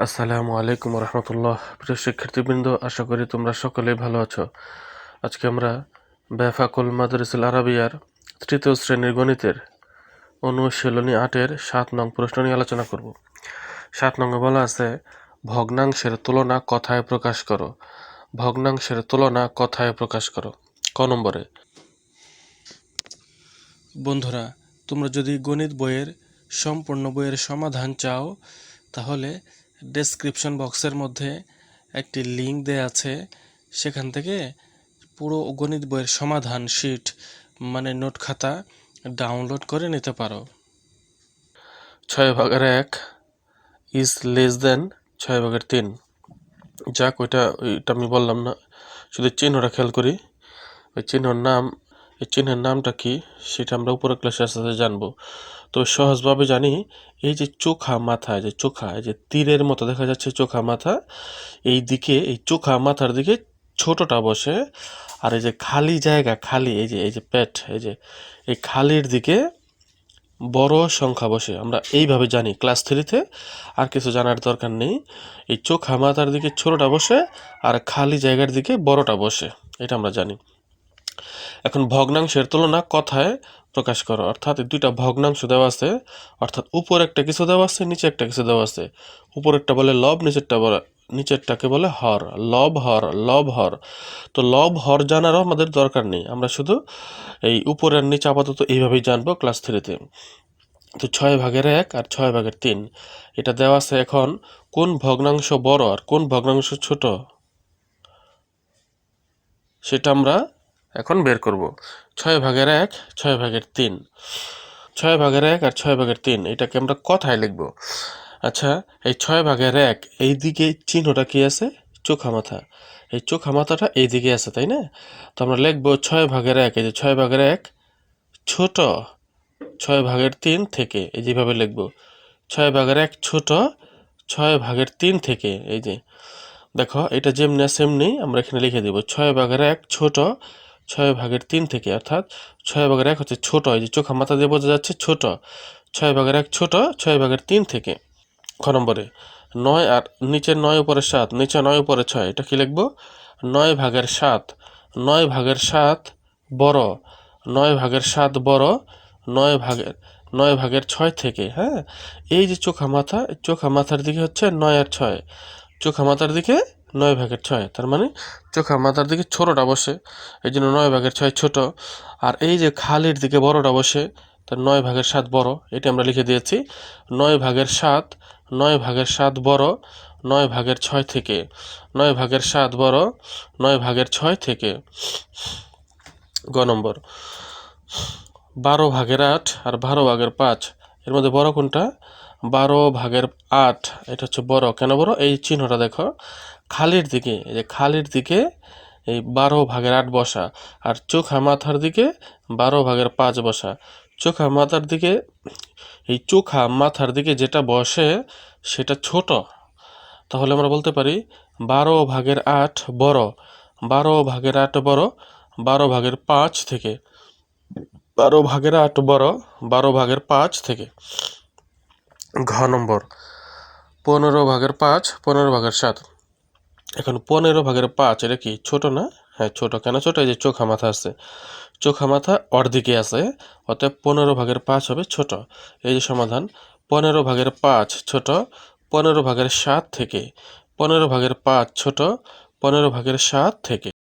আসসালামু আলাইকুম রহমতুল্লাহ। প্রিয় শিক্ষার্থীবৃন্দ, আশা করি তোমরা সকলেই ভালো আছো। আজকে আমরা বেফাকুল মাদ্রাসাল আরাবিয়ার তৃতীয় শ্রেণীর গণিতের অনুশীলনী 8-এর 7 নং প্রশ্ন নিয়ে আলোচনা করব। 7 নঙ্গে বলা আছে, ভগ্নাংশের তুলনা কথায় প্রকাশ করো। ভগ্নাংশের তুলনা কথায় প্রকাশ করো। ক নম্বরে, বন্ধুরা, তোমরা যদি গণিত বইয়ের সম্পূর্ণ বইয়ের সমাধান চাও তাহলে ডেসক্রিপশন বক্সের মধ্যে একটি লিঙ্ক দেয়া আছে, সেখান থেকে পুরো গণিত বইয়ের সমাধান শিট মানে নোট খাতা ডাউনলোড করে নিতে পারো। 6/1 ইজ লেস দেন 6/3। যাক, ওইটা আমি বললাম না, শুধু চিহ্নটা খেয়াল করি। ওই চিহ্নের নামটা কি সেটা আমরা উপরের ক্লাসে আস্তে জানবো। তো সহজভাবে জানি, এই যে চোখা মাথা, এই যে তীরের মতো দেখা যাচ্ছে চোখা মাথা, এই দিকে এই চোখা মাথার দিকে ছোটটা বসে, আর এই যে খালি জায়গা, খালি এই যে পেট, এই খালির দিকে বড় সংখ্যা বসে। আমরা এইভাবে জানি ক্লাস 3-তে, আর কিছু জানার দরকার নেই। এই চোখা মাথার দিকে ছোটটা বসে আর খালি জায়গার দিকে বড়টা বসে, এটা আমরা জানি। এখন ভগ্নাংশের তুলনা কথায় প্রকাশ করো, অর্থাৎ দুইটা ভগ্নাংশ দেওয়া আছে, অর্থাৎ উপর একটা কিছু দেওয়া আছে, নিচে একটা কিছু দেওয়া আছে। উপরেরটা বলে লব, নিচেরটাকে বলে হর। লব হর। তো লব হর জানারও আমাদের দরকার নেই, আমরা শুধু এই উপরের নিচে আপাতত এইভাবেই জানবো ক্লাস 3-তে। তো 6/1 আর 6/3 এটা দেওয়া আছে। এখন কোন ভগ্নাংশ বড় আর কোন ভগ্নাংশ ছোট সেটা আমরা এখন বের করব। 6/1, 6/3। 6/1 আর 6/3 এটাকে আমরা কথায় লিখব। আচ্ছা, এই 6/1 এই দিকে চিহ্নটা কি আছে? চোখা মাথা। এই চোখা মাথাটা এই দিকে আছে, তাই না? তো আমরা লিখব 6/1, এই যে 6/1 ছোট 6/3 থেকে, এই যেভাবে লিখব 6/1 ছোট 6/3 থেকে। এই যে দেখো, এটা যেমনি সেমনি আমরা এখানে লিখে দিব 6/1 ছোট 6/3 থেকে, অর্থাৎ 6/1 হচ্ছে ছোট, এই যে চোখা মাথা দিয়ে বোঝা যাচ্ছে ছোট। 6/1 ছোট 6/3 থেকে। খ নম্বরে, 9 আর নিচে 9 উপরে 7, নিচে 9 উপরে 6, এটা কি লিখবো? 9/7। 9/7 বড়, 9/7 বড় 9/6 থেকে। হ্যাঁ, এই যে চোখা মাথার দিকে হচ্ছে 9 আর 6, চোখা মাথার দিকে 9/6, তার মানে চোখা মাথার দিকে ছোটটা বসে, এই জন্য 9/6 ছোট। আর এই যে খালির দিকে বড়টা বসে, তার 9/7 বড়, এটা আমরা লিখে দিয়েছি। 9/7, 9/7 বড় 9/6 থেকে। 9/7 বড় 9/6 থেকে। গ নম্বর, 12/8 আর 12/5 এর মধ্যে বড় কোনটা? 12/8 এটা হচ্ছে বড়। কেন বড়? এই চিহ্নটা দেখো, খালির দিকে, এই যে খালির দিকে এই 12/8 বসা, আর চোখা মাথার দিকে 12/5 বসা। চোখা মাথার দিকে, এই চোখা মাথার দিকে যেটা বসে সেটা ছোট, তাহলে আমরা বলতে পারি 12/8 বড়। 12/8 বড় 12/5 থেকে। 12/8 বড় 12/5 থেকে। ঘ নম্বর, 15/5 15/7। এখন 15/5 এটা কি ছোট না? হ্যাঁ ছোট। কেন ছোট? এই যে চোখা মাথা আছে, চোখা মাথা ওর দিকে আছে, অতএব 15/5 হবে ছোট। এই যে সমাধান, 15/5 ছোট 15/7 থেকে। 15/5 ছোট 15/7 থেকে।